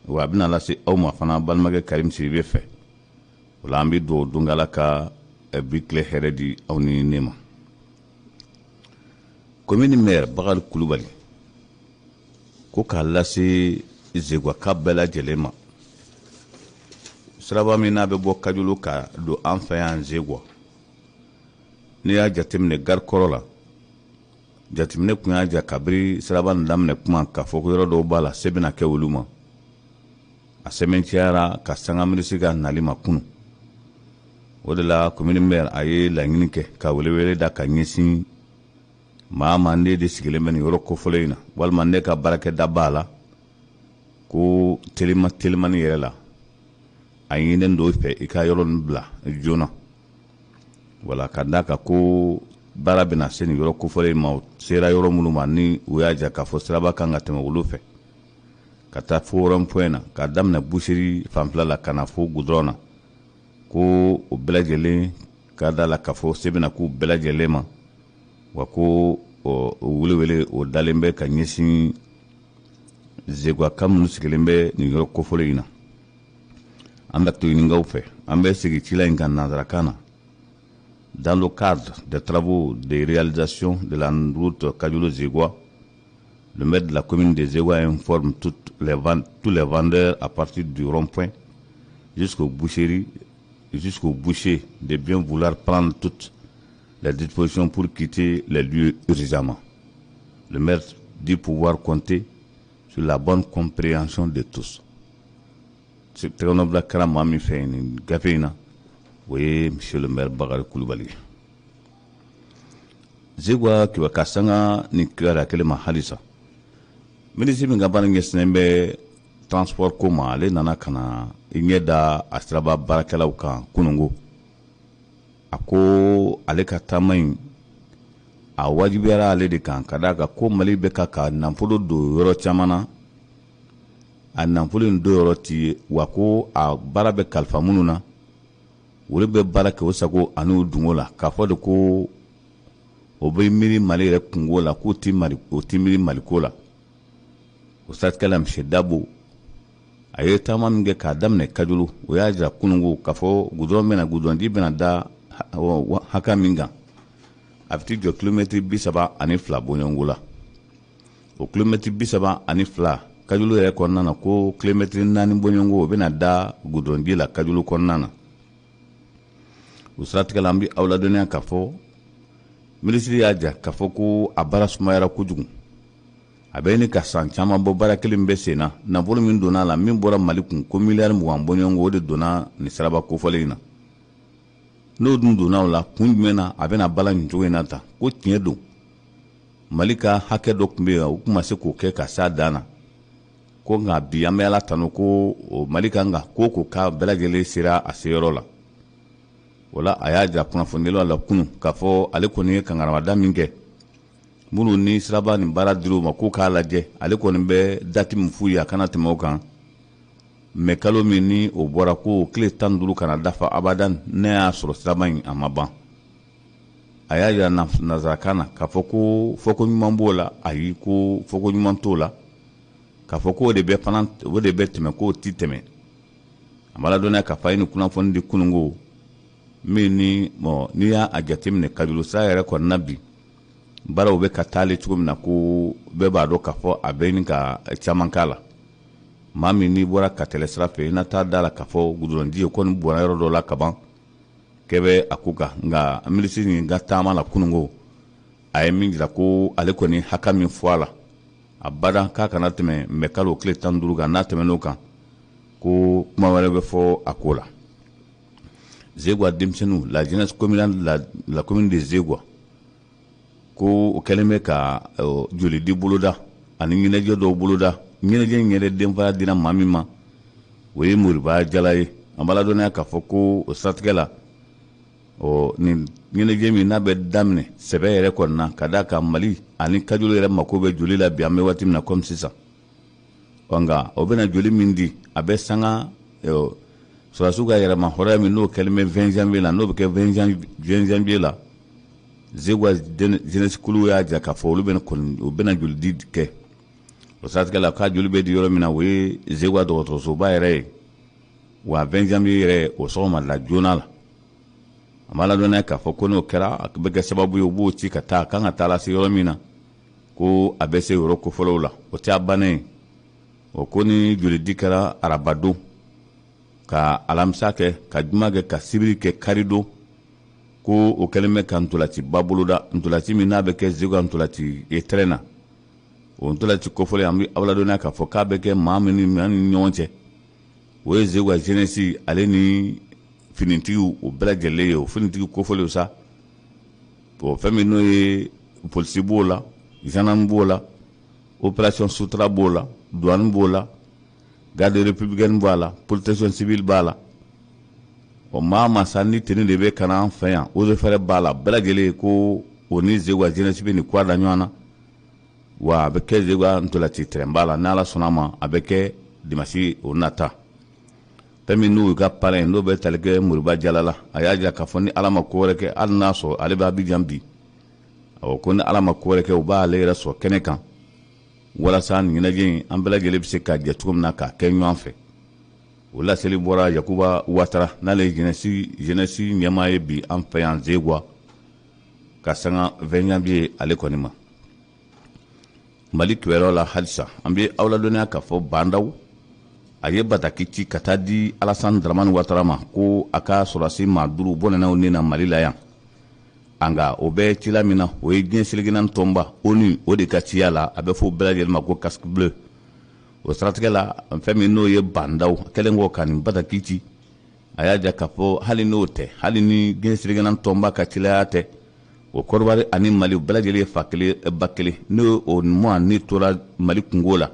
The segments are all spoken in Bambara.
wa a bɛna lase aw ma fana balimakɛ Karim Sidibe fɛ. O la an bɛ dugawu don Ala ka bi tile hɛrɛ di aw ni ne ma. Commune maire Bakari Kulubali ko k'a lase Zeguwaka bɛɛ lajɛlen ma. Siraba min n'a bɛ bɔ Kajulu ka don an fɛ yan Zeguwa. N'i y'a jateminɛ gare kɔrɔ la, jateminɛ kun y'a ja kabiri siraba nin daminɛ kuma k'a fɔ ko yɔrɔ dɔw b'a la se bɛna kɛ olu ma. A sɛbɛncɛyara ka sanga minisiri ka nali ma kunu. O de la commune maire a ye laɲini kɛ ka welewele da ka ɲɛsin maa ma ne de sigilen bɛ nin yɔrɔ kofɔlen in na, walima ne ka baarakɛda b'a la ko telimani yɛrɛ la a ɲininen don fɛ i ka yɔrɔ nin bila joona. Wala ka d'a kan ko baara bɛna se nin yɔrɔ kofɔlen in ma, o sera yɔrɔ minnu ma ni u y'a ja k'a fɔ siraba kan ka tɛmɛ olu fɛ ka taa fo rond-point na ka daminɛ boucherie fanfɛla la ka na fo goudron na, ko o bɛɛ lajɛlen ka da la k'a fɔ se bɛna k'u bɛɛ lajɛlen ma, wa ko o welewele o dalen bɛ ka ɲɛsin Zeguwaka minnu sigilen bɛ nin yɔrɔ kofɔlen in na. An bɛ to ɲininkaw fɛ, an bɛ segin ci la in kan nanzarakan na. Dans le cadre des travaux de réalisation de la route Kajulu-Zegoua, le maire de la commune de Zegoua informe tous les vendeurs à partir du rond-point jusqu'au boucher de bien vouloir prendre toutes les dispositions pour quitter les lieux urgemment. Le maire dit pouvoir compter sur la bonne compréhension de tous. C'est très noble que Mami fait une gaféina. Oui, monsieur le maire Bakari Kulubali. Zeguwa kiwa kasanga ni kira kele mahalisa. Ministre min gabana ngesnembe transport ko ma ale nana kana inyeda astraba barakala ukan kunungo. Ako ale ka tamain a wajibiyara ale de kan kadaka ko Mali be ka nafolo do yoro chamana a nafolo do yoro ti wako a barabe kalfa mununa wole be baraka o sago anu dungo la ka fɔ de ko o be miri Mali yɛrɛ kungo la ko ti miri Mali ko la. O satikala Mr Dabo a ye taama min kɛ k'a daminɛ Kajulu o y'a jira kunungo k'a fɔ gudɔrɔnji bɛna da haka min kan a bɛ t'i jɔ kilomɛtiri 32 bɔɲɔngo la. O kilomɛtiri 32 Kajulu yɛrɛ kɔnɔna na ko kilomɛtiri 4 bɔɲɔngo o bɛna da gudɔrɔnji la Kajulu kɔnɔna na. O siratigɛ an bɛ aw ladɔnniya k'a fɔ minisiri y'a ja k'a fɔ ko a baara sumayara kojugu. A bɛ ni ka san caman bɔ baara kelen bɛ sen na, nafolo min donna a la min bɔra Mali kun ko miliyari 20 bɔɲɔngo o de donna nin siraba kofɔlen in na. N'o dun donna o la kun jumɛn na a bɛna bala nin cogo in na tan ko tiɲɛ don Mali ka hakɛ dɔ tun bɛ yen o tun ma se k'o kɛ ka s'a dan na, ko nka bi an bɛ Ala tanu ko Mali kan ka ko k'a bɛɛ lajɛlen sera a seyɔrɔ la. Wala a y'a jira kunnafonidilaw la kunun k'a fɔ ale kɔni ye kangarabada min kɛ minnu ni siraba nin baara dir'u ma k'u k'a lajɛ, ale kɔni bɛ dati min f'u ye a kana tɛmɛ o kan, mais kalo min ni o bɔra ko tile 15 kana dafa abadan ne y'a sɔrɔ siraba in a ma ban. A y'a jira nanzarakan na k'a fɔ ko fɔko ɲuman b'o la ayi ko fɔko ɲuman t'o la, k'a fɔ ko o de bɛ tɛmɛ k'o ti tɛmɛ. A b'a ladɔnniya k'a fɔ a ye nin kunnafoni di kunungo min ni n'i y'a jateminɛ Kajulu sira yɛrɛ kɔnɔna bi baaraw bɛ ka taale cogo min na ko bɛɛ b'a dɔn k'a fɔ a bɛ ni ka caman k'a la. Maa min n'i bɔra Katɛlɛ sira fɛ i na taa da la k'a fɔ gudɔrɔnji ye kɔni bɔra yɔrɔ dɔ la ka ban kɛ bɛ a ko kan, nka minisiri nin ka taama la kunungo a ye min jira ko ale kɔni haka min fɔ a la a bada k'a kana tɛmɛ mais kalo tile 15 kan n'a tɛmɛn'o kan ko kuma wɛrɛ bɛ fɔ a ko la. Zegoua denmisɛnninw la jeunesse communale la commune de Zegoua ko o kɛlen bɛ ka joli di boloda ani ɲɛnajɛ dɔw boloda. Ɲɛnajɛ in yɛrɛ denfaya dira maa min ma o ye Moriba Jala ye. An b'a ladɔnniya k'a fɔ ko o siratigɛ la nin ɲɛnajɛ min n'a bɛ daminɛ sɛbɛ yɛrɛ kɔni na ka d'a kan Mali ani Kajulu yɛrɛ mako bɛ joli la bi an bɛ waati min na comme sisan. Nka o bɛna joli min di a bɛ sanga Sɔrɔdasiw ka yɛrɛma hɔrɔnya min n'o kɛlen bɛ 20 janvier la n'o bɛ kɛ 20 janvier la Zegoua jeunesse kulu y'a jira k'a fɔ olu bɛna joli di kɛ. o siratigɛ la k'a joli bɛ di yɔrɔ min na o ye Zegwa dɔgɔtɔrɔsoba yɛrɛ ye wa 20 janvier yɛrɛ o sɔgɔma la joona la a ma ladɔnniya k'a fɔ ko n'o kɛra a bɛ kɛ sababu ye u b'o ci ka taa kan ka taa lase yɔrɔ min na ko a bɛ se yɔrɔ kofɔlɔw la o tɛ a bannen o ko ni jolidi kɛra arabadon ka alamisa kɛ ka juma kɛ ka sibiri kɛ karidon ko o kɛlen bɛ ka ntolaci ba boloda ntolaci min n'a bɛ kɛ Zegwa ntolaci terrain na o ntolaci kofɔlen an bɛ aw ladɔnniya k'a fɔ k'a bɛ kɛ maa min ni ɲɔgɔn cɛ o ye Zegwa jeunesse ale ni finitigiw o bɛɛ lajɛlen ye o finitigi kofɔlenw sa o fɛn min n'o ye polisi b'o la gendarme b'o la opération sutura b'o la douane b'o la garde républicaine b'a la protection civile b'a la o maa masa ni teni de bɛ ka na an fɛ yan eaux et forêts b'a la bɛɛ lajɛlen ko o ni Zegwa jeunesse bɛ nin kuwa da ɲɔgɔn na wa a bɛ kɛ Zegwa ntolaci terrain b'a la n'Ala sɔnna a ma a bɛ kɛ dimanche o nata fɛn min n'u ka parrain n'o bɛ tali kɛ Moriba Jalala a y'a jira k'a fɔ ni Ala ma ko wɛrɛ kɛ hali n'a sɔrɔ ale bɛ Abidjan bi ko ni Ala ma ko wɛrɛ kɛ u b'ale yɛrɛ sɔrɔ kɛnɛ kan walasa nin ɲɛnajɛ in an bɛɛ lajɛlen bɛ se ka jɛ cogo min na k'a kɛ ɲɔgɔn fɛ o laseli bɔra Yakuba Ouattara n'ale ye jeunesse ɲɛmaa ye bi an fɛ yan Zegwa ka sanga 20 janvier ale kɔni ma Mali kibaruyaw la halisa an bɛ aw ladɔnniya k'a fɔ Bandaw a ye bataki ci ka taa di Alassane Dramane Ouattara ma ko a ka sɔrɔdasi maa 5 bɔnɛnaw ni na Mali la yan anga o bɛ cila min na o ye diɲɛ seliginan tɔnba ONU o de ka ciya la a bɛ fɔ bɛɛ lajɛlen ma ko casque bleu o siratigɛ la fɛn min n'o ye Bandaw kɛlen kɔ ka nin bataki ci a y'a ja k'a fɔ hali n'o tɛ hali ni diɲɛ seliginan tɔnba ka cilaya tɛ o Kɔrɔwari ani Mali bɛɛ lajɛlen ye fa kelen ba kelen n'o o mois ni tora Mali kungo la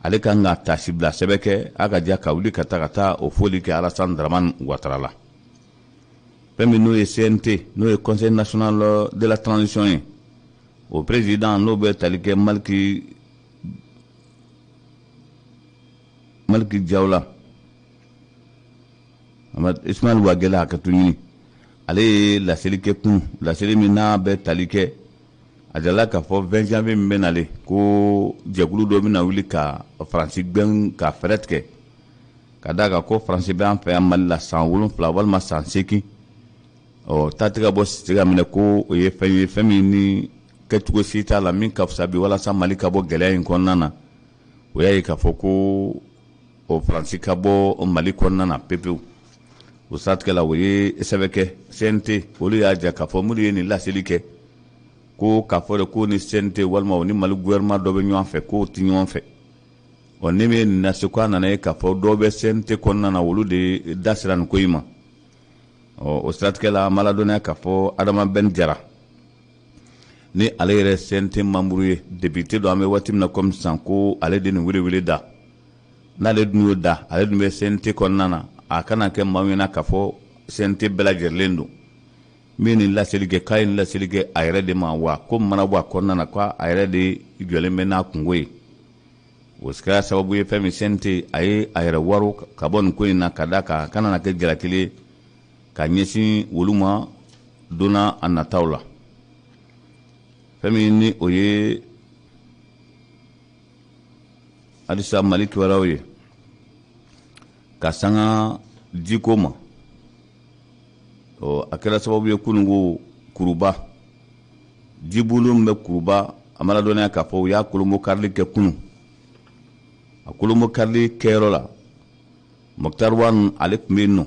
ale kan ka taasi bila sɛbɛn kɛ a ka ja ka wuli ka taa o foli kɛ Alassane Dramane Ouattara la fɛn min n'o ye CNT n'o ye Conseil national de la transition ye o président n'o bɛ tali kɛ Maliki Diawla Ismaël Ouagela a ka to ɲini ale ye laseli kɛ laseli min n'a bɛ tali kɛ a jalala k'a fɔ 20 janvier min bɛ nale ko jɛkulu dɔ bɛna wuli ka Faransi gɛn ka fɛɛrɛ tigɛ ka d'a kan ko Faransi bɛ an fɛ yan Mali la san 7 walima san 8 taa tɛ ka bɔ sisi ka minɛ ko o ye fɛn ye fɛn min ni kɛcogo si t'a la min ka fisa bi walasa Mali ka bɔ gɛlɛya in kɔnɔna na o y'a ye k'a fɔ ko o Faransi ka bɔ Mali kɔnɔna na pepewu o siratigɛ la o ye sɛbɛn kɛ CNT olu y'a ja k'a fɔ minnu ye nin laseli kɛ ko k'a fɔ de ko ni CNT walima o ni Mali gouvernement dɔ bɛ ɲɔgɔn fɛ k'o tɛ ɲɔgɔn fɛ ni min ye nin lase ko a nana ye k'a fɔ dɔw bɛ CNT kɔnɔna na olu de da sera nin ko in ma o siratigɛ la an b'a ladɔnniya k'a fɔ Adama Ben Jara ni ale yɛrɛ CNT membre ye député dɔ an bɛ waati min na komi sisan ko ale de nin welewele da n'ale dun y'o da ale dun bɛ CNT kɔnɔna na a kana kɛ maa min na k'a fɔ CNT bɛɛ lajɛlen don min nin laseli kɛ k'a ye nin laseli kɛ a yɛrɛ de ma wa ko mana bɔ a kɔnɔna na k'a yɛrɛ de jɔlen bɛ n'a kungo ye o kɛra sababu ye fɛn min CNT a ye a yɛrɛ waro ka bɔ nin ko in na ka d'a kan a kana na kɛ jalakili ka ɲɛsin olu ma donna a nataw la fɛn min ni o ye halisa Mali kibaruyaw ye ka sanga jiko ma a kɛra sababu ye kunungo Kuruba jibulu min bɛ Kuruba a ma ladɔnniya k'a fɔ u y'a kolonbo karili kɛ kunun a kolonbo karili kɛyɔrɔ la Mokhtar Wane ale tun bɛ yen nɔ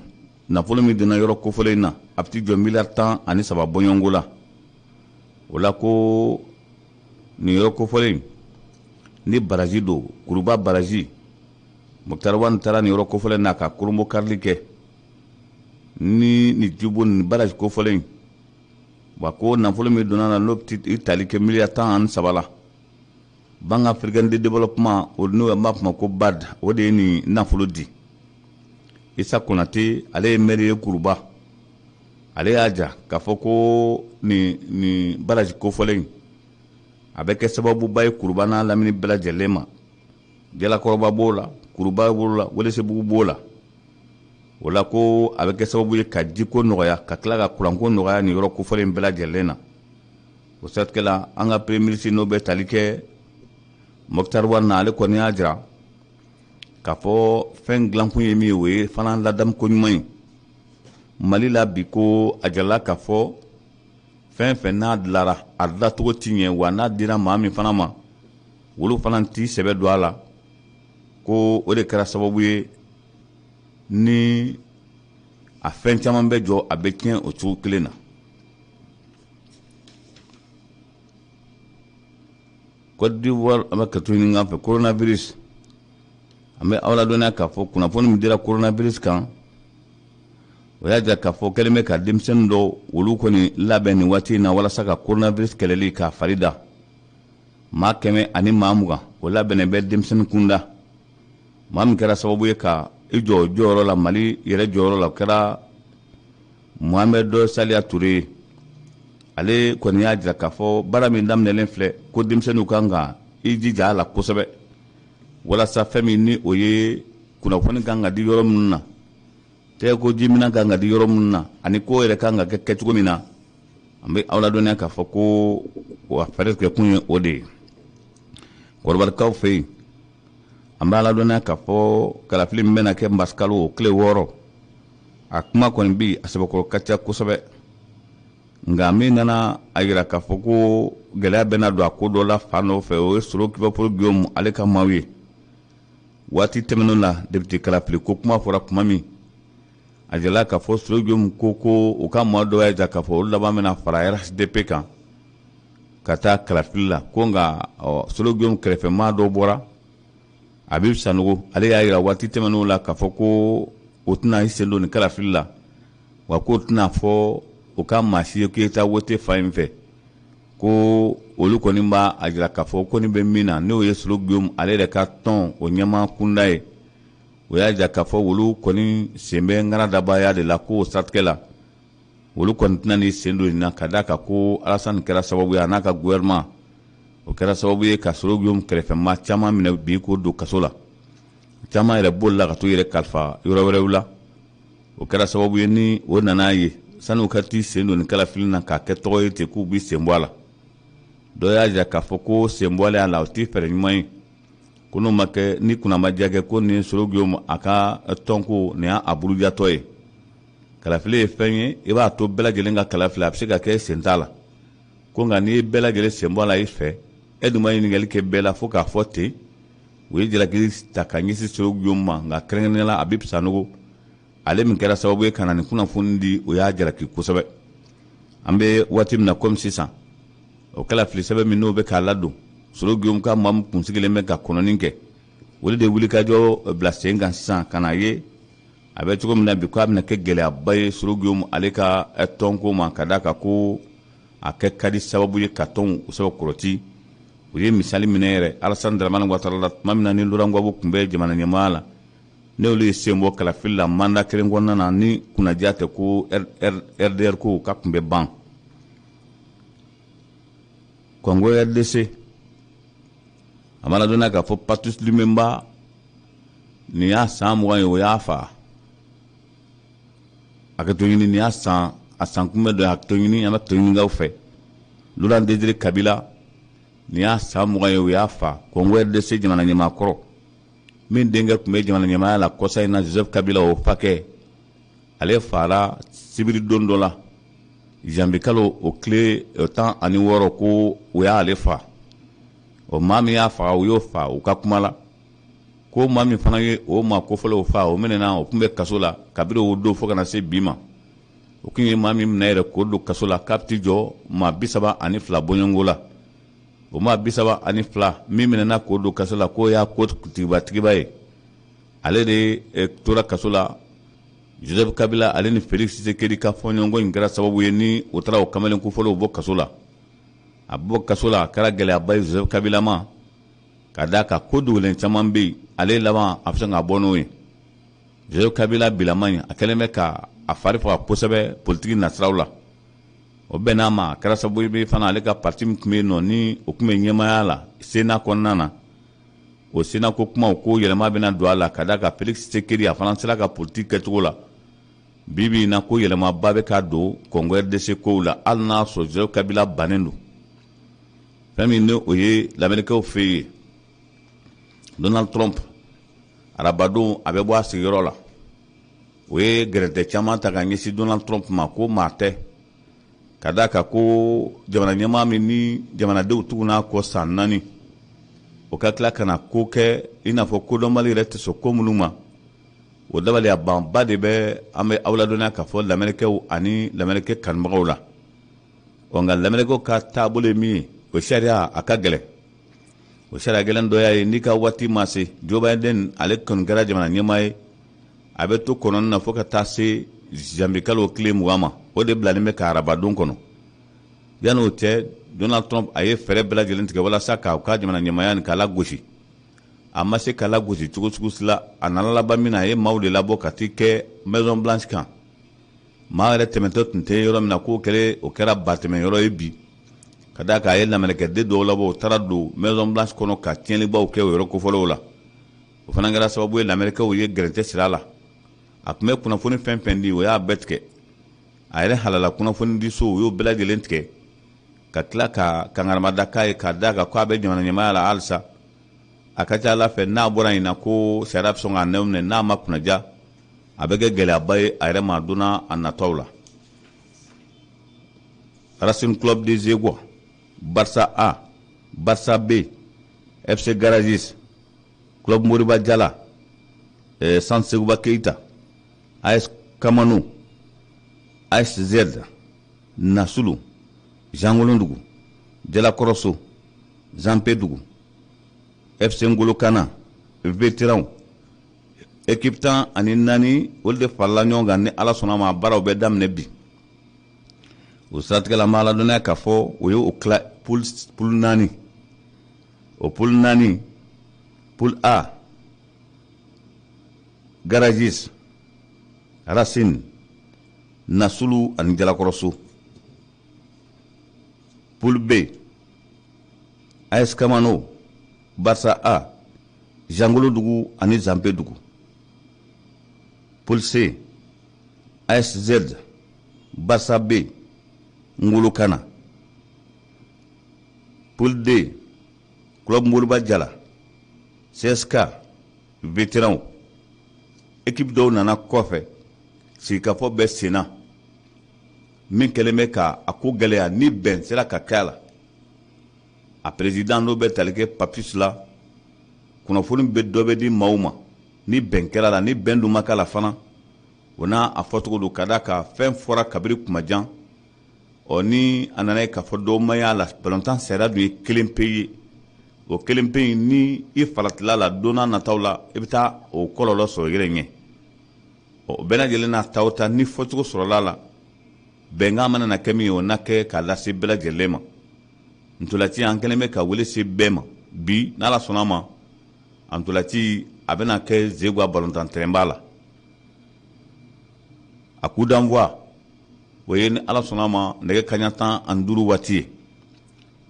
nafolo min donna yɔrɔ kofɔlen in na a bɛ jɔ miliyari 13 bɔɲɔngo la o la ko nin yɔrɔ kofɔlen in ni baraji don Kuruba baraji Mokhtar Wane taara nin yɔrɔ kofɔlen na ka kolonbo karili kɛ ni jibo ni baraji kofɔlen in wa ko nafolo min donna na n'o bɛ tali kɛ miliyari 13 la Banque africaine de développement o n'o b'a fɔ ko BAD o de ye nin nafolo di Issa Konate ale ye maire ye Kuruba ale y'a ja k'a fɔ ko nin baraji kofɔlen in a bɛ kɛ sababuba ye Kuruba n'a lamini bɛɛ lajɛlen ma Jalakɔrɔba b'o la Kuruba b'o la Welesebugu b'o la o la ko a bɛ kɛ sababu ye ka jiko nɔgɔya ka tila ka kuranko nɔgɔya nin yɔrɔ kofɔlen bɛɛ lajɛlen na o siratigɛ la an ka premier ministre n'o bɛ tali kɛ Mokhtar Wade na ale kɔni y'a jira k'a fɔ fɛn dilankun ye min ye o ye fana ladamu ko ɲuman ye. Mali la bi ko a jirala k'a fɔ fɛn fɛn n'a dilara a dilacogo ti ɲɛ wa n'a dira maa min fana ma olu fana t'i sɛbɛ don a la ko o de kɛra sababu ye ni a fɛn caman bɛ jɔ a bɛ tiɲɛ o cogo kelen na. Côte d'Ivoire an bɛ ka to ɲini fɛ coronavirus an bɛ aw ladɔnniya k'a fɔ kunnafoni min dira coronavirus kan o y'a jira k'a fɔ kɛlen bɛ ka denmisɛnnin dɔw olu kɔni labɛn nin waati in na walasa ka coronavirus kɛlɛli k'a fari da. Maa 100 ani maa 20 o labɛnnen bɛ denmisɛnnin kunda. Maa min kɛra sababu ye ka i jɔ jɔyɔrɔ la Mali yɛrɛ jɔyɔrɔ la o kɛra Mohamed Saliya Ture. Ale kɔni y'a jira k'a fɔ baara min daminɛlen filɛ ko denmisɛnninw kan ka i jija a la kosɛbɛ walasa fɛn min ni o ye kunnafoni kan ka di yɔrɔ minnu na tɛgɛko jimina kan ka di yɔrɔ minnu na ani ko yɛrɛ kan ka kɛ kɛcogo min na an bɛ aw ladɔnniya k'a fɔ ko wa fɛɛrɛ kɛ kun ye o de ye. Kɔrɔbarikaw fɛ yen an bɛ ladɔnniya k'a fɔ kalafili min bɛna kɛ masikalo o tile 6 a kuma kɔni bi a sɛbɛkɔrɔ ka ca kosɛbɛ. Nka min nana a yira k'a fɔ ko gɛlɛya bɛna don a ko dɔ la fan dɔ fɛ o ye Soro Kibapolo Guillaume ale ka maaw ye. Waati tɛmɛnenw la député kalafili ko kuma fɔra kuma min a jirala k'a fɔ Soro Guillaume ko u ka maaw dɔ y'a jira k'a fɔ olu laban bɛna fara RHDP kan ka taa kalafili la ko nka Soro Guillaume kɛrɛfɛmaa dɔw bɔra Habib Sanogo ale y'a jira waati tɛmɛnenw la k'a fɔ ko o tɛna i sen don nin kalafili la wa k'o tɛna fɔ o ka maa si ye k'e taa wote fa in fɛ ko olu kɔni b'a a jira k'a fɔ ko nin bɛ min na n'o ye Soro Guillaume ale yɛrɛ ka tɔn o ɲɛmaa kunda ye o y'a jira k'a fɔ olu kɔni sen bɛ ŋaradabaya de la ko o siratigɛ la olu kɔni tɛna ni sen don nin na ka d'a kan ko Alassane kɛra sababu ye a n'a ka gouvernement o kɛra sababu ye ka Soro Guillaume kɛrɛfɛmaa caman minɛ bi k'o don kaso la caman yɛrɛ bolila ka t'u yɛrɛ kalifa yɔrɔ wɛrɛw la o kɛra sababu ye ni o nan'a ye sani u ka t'i sen don nin kalafili na k'a kɛ tɔgɔ ye ten k'u b'i sen bɔ a la dɔ y'a jira k'a fɔ ko sen bɔlen a la o tɛ fɛɛrɛ ɲuman ye ko n'o ma kɛ ni kunna ma diya kɛ ko nin Soro Guillaume a ka tɔnko nin y'a burujatɔ ye kalafili ye fɛn ye i b'a to bɛɛ lajɛlen ka kalafili a bɛ se ka kɛ sen t'a la ko nka n'i ye bɛɛ lajɛlen sen bɔ a la i fɛ e dun ma ɲininkali kɛ bɛɛ la fo k'a fɔ ten u ye jalaki ta ka ɲɛsin Soro Guillaume ma nka kɛrɛnkɛrɛnnenya la Habib Sanogo ale min kɛra sababu ye ka na nin kunnafoni di o y'a jalaki kosɛbɛ. An bɛ waati min na komi sisan o kalafili sɛbɛn min n'o bɛ k'a ladon Soro Guillaume ka maa min kun sigilen bɛ ka kɔnɔni kɛ o de wulikajɔ bila sen kan sisan ka na ye a bɛ cogo min na bi k'a bɛna kɛ gɛlɛyaba ye Soro Guillaume ale ka tɔnko ma ka d'a kan ko a kɛ ka di sababu ye ka tɔnw o sɛbɛn kɔrɔti o ye misali minɛ yɛrɛ Alassane Dramane Ouattara la tuma min na ni Laurent Gbagbo tun bɛ jamana ɲɛmaaya la n'olu ye sen bɔ kalafili la mandat kelen kɔnɔna na ni kunnaja tɛ ko RDR ko ka tun bɛ ban. Congo RDC a mana dɔnna k'a fɔ Patrice Lumumba nin y'a san 20 ye o y'a fa a ka to ɲini nin y'a san a san kunbɛ dɔ ye a ka to ɲini an bɛ to ɲininkaw fɛ Laurent Désiré Kabila nin y'a san 20 ye o y'a fa Congo RDC jamana ɲɛmaakɔrɔ min denkɛ tun bɛ jamana ɲɛmaaya la kɔsa in na Joseph Kabila o fakɛ ale fara sibiri don dɔ la janvier kalo o tile 16 ko o y'ale fa o maa min y'a faga o y'o fa o ka kuma la ko maa min fana ye o maa kofɔlɔw fa o minɛna o tun bɛ kaso la kabiri o don fo ka na se bi ma o tun ye maa min minɛ yɛrɛ k'o don kaso la k'a bɛ t'i jɔ maa 32 bɔɲɔgɔnko la o maa 32 min minɛna k'o don kaso la k'o y'a ko tigiba ye ale de tora kaso la Joseph Kabila ale ni Félix Tshisekedi ka fɔɲɔgɔnko in kɛra sababu ye ni o taara o kamalen kofɔlɔw bɔ kaso la a bɔ kaso la a kɛra gɛlɛyaba ye Joseph Kabila ma ka d'a kan ko dogolen caman bɛ yen ale laban a bɛ se k'a bɔ n'o ye Joseph Kabila bilaman a kɛlen bɛ ka a fari faga kosɛbɛ politiki nasiraw la o bɛn n'a ma a kɛra sababu ye fana ale ka parti min tun bɛ yen nɔ ni o tun bɛ ɲɛmaaya la Sena kɔnɔna na o Sena ko kumaw ko yɛlɛma bɛna don a la ka d'a kan Félix Tshisekedi a fana sera ka politiki kɛcogo la bi na ko yɛlɛmaba bɛ ka don Congo RDC kow la hali n'a sɔrɔ Joseph Kabila bannen don fɛn min ni o ye lamɛnnikɛw fɛ yen Donald Trump arabadon a bɛ bɔ a sigiyɔrɔ la o ye gɛrɛntɛ caman ta ka ɲɛsin Donald Trump ma ko maa tɛ ka d'a kan ko jamana ɲɛmaa min ni jamanadenw tuguna kɔ san 4 o ka tila ka na ko kɛ i n'a fɔ kodɔnbali yɛrɛ tɛ sɔn ko minnu ma o dabali a banba de bɛ an bɛ aw ladɔnniya k'a fɔ lamɛnnikɛw ani lamɛnnikɛ kanubagaw la nka lamɛnnikɛw ka taabolo ye min ye o sariya a ka gɛlɛn o sariya gɛlɛn dɔ y'a ye n'i ka waati ma se Joe Biden ale kɔni kɛra jamana ɲɛmaa ye a bɛ to kɔnɔni na fo ka taa se janvier kalo tile 20 ma o de bilalen bɛ ka arabadon kɔnɔ yanni o cɛ Donald Trump a ye fɛɛrɛ bɛɛ lajɛlen tigɛ walasa k'a ka jamana ɲɛmaaya nin k'a lagosi a ma se k'a lagosi cogo sugu si la a nana laban min na a ye maaw de labɔ ka t'i kɛ Maison Blanche kan maa yɛrɛ tɛmɛtɔ tun tɛ yɔrɔ min na k'o kɛra batɛmɛyɔrɔ ye bi ka d'a kan a ye lamɛnnikɛden dɔw labɔ o taara don Maison Blanche kɔnɔ ka tiɲɛlibaw kɛ o yɔrɔ kofɔlenw la o fana kɛra sababu ye lamɛnnikɛw ye gɛrɛntɛ sira a la a tun bɛ kunnafoni fɛn fɛn di o y'a bɛɛ tigɛ a yɛrɛ halala kunnafoni di so o y'o bɛɛ lajɛlen tigɛ ka tila ka kangaramada k'a ye k'a d'a kan k'a bɛ jamana ɲɛmaaya la halisa a ka ca Ala fɛ n'a bɔra ɲin na ko sariya bɛ sɔn k'a nɛw minɛ n'a ma kunnaja a bɛ kɛ gɛlɛyaba ye a yɛrɛ ma donna a nataw la Racing Club de Zegua Barça A Barça B FC Garages Club Moriba Diala Sant Seguba Keita AS Kamano AS Z Nasulu Jangolondugu Jalakoroso Zampedugu FC Ngolo Kana Vétéran équipe tan ani 4 olu de farala ɲɔgɔn kan ni Ala sɔnna ma baaraw bɛ daminɛ bi o siratigɛ la ma ladɔnniya k'a fɔ o ye o tila poule 4 o poule 4 poule A Garages Racine Nasulu ani Jalakɔrɔso poule B AS Kamano Barça A Jangolondugu ani Zampedugu poule C AS Z Barça B Ngolo Kana poule D Club Moriba Diala CSK Vétéran équipe dɔw nana kɔfɛ sigikafɔ bɛ senna min kɛlen bɛ ka a ko gɛlɛya ni bɛn sera ka kɛ a la a président n'o bɛ tali kɛ Papius la kunnafoni bɛ dɔ bɛ di maaw ma ni bɛn kɛra la ni bɛn dun ma k'a la fana o n'a a fɔcogo don ka d'a kan fɛn fɔra kabiri kumajan ni a nana ye k'a fɔ dɔw ma y'a la balontan sariya dun ye kelen pe ye o kelen pe ni i faratila la don n'a nataw la i bɛ taa o kɔlɔlɔ sɔrɔ i yɛrɛ ɲɛ o bɛɛ lajɛlen n'a ta o ta ni fɔcogo sɔrɔla la bɛnkan mana na kɛ min ye o na kɛ k'a lase bɛɛ lajɛlen ma ntolaci an kɛlen bɛ ka wele se bɛɛ ma bi n'Ala sɔnna ma a ntolaci a bɛna kɛ Zegua balontan terrain la a coup d'envoi o ye ni Ala sɔnna ma nɛgɛ kaɲa 15 waati ye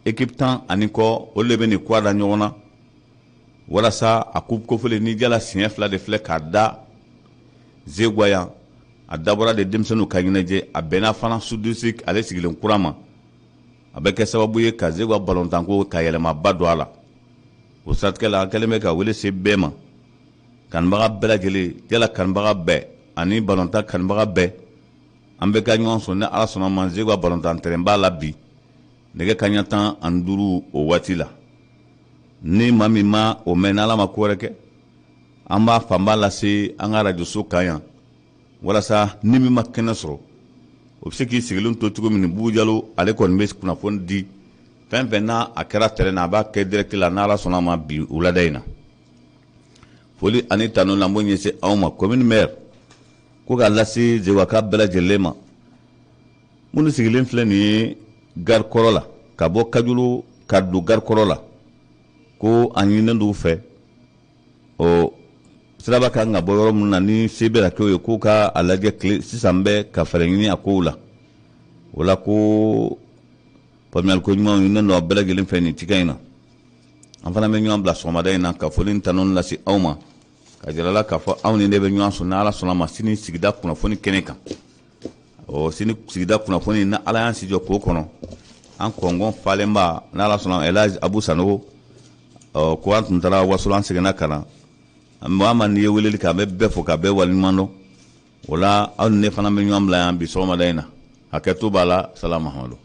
équipe tan ani kɔ olu de bɛ nin kuwa da ɲɔgɔn na walasa a coupe kofɔlen ni jala siɲɛ 2 de filɛ k'a da Zegua yan a dabɔra de denmisɛnninw ka ɲɛnajɛ a bɛnna fana sud-district ale sigilen kura ma a bɛ kɛ sababu ye ka Zegua balontanko ka yɛlɛmaba don a la o siratigɛ la an kɛlen bɛ ka wele se bɛɛ ma kanubaga bɛɛ lajɛlen jala kanubaga bɛɛ ani balontan kanubaga bɛɛ an bɛ ka ɲɔgɔn sɔrɔ ni Ala sɔnna ma Zegua balontan terrain la bi nɛgɛ kaɲa 15 o waati la ni maa min ma o mɛn n'Ala ma ko wɛrɛ kɛ an b'a fanba lase an ka rajoso kan yan walasa ni min ma kɛnɛ sɔrɔ o bɛ se k'i sigilen to cogo min Bubu Jalo ale kɔni bɛ kunnafoni di fɛn fɛn n'a a kɛra terrain na a b'a kɛ direct la n'Ala sɔnna ma bi wulada in na foli ani tanu la n b'o ɲɛsin aw ma commune maire ko k'a lase Zeguaka bɛɛ lajɛlen ma minnu sigilen filɛ nin ye gare kɔrɔ la ka bɔ Kajulu ka don gare kɔrɔ la ko a ɲininen d'u fɛ siraba kan ka bɔ yɔrɔ minnu na ni se bɛ kɛ o ye k'u ka a lajɛ tile sisan bɛ ka fɛɛrɛ ɲini a kow la o la ko faamuyali ko ɲumanw ɲininen don a bɛɛ lajɛlen fɛ nin tiga in na an fana bɛ ɲɔgɔn bila sɔgɔmada in na ka foli ni tanu lase aw ma ka jira la k'a fɔ aw ni ne bɛ ɲɔgɔn sɔrɔ n'Ala sɔnna ma sini sigida kunnafoni kɛnɛ kan sini sigida kunnafoni na Ala y'an sijɔ k'o kɔnɔ an kɔngɔn falenba n'Ala sɔnna Elhaji Abu Sanogo ko an tun taara waso an seginna ka na maa ma n'i ye weleli kɛ a bɛ bɛɛ fo ka bɛɛ waleɲuman dɔn o la aw ni ne fana bɛ ɲɔgɔn bila yan bi sɔgɔmada in na hakɛto b'a la salamu hamadu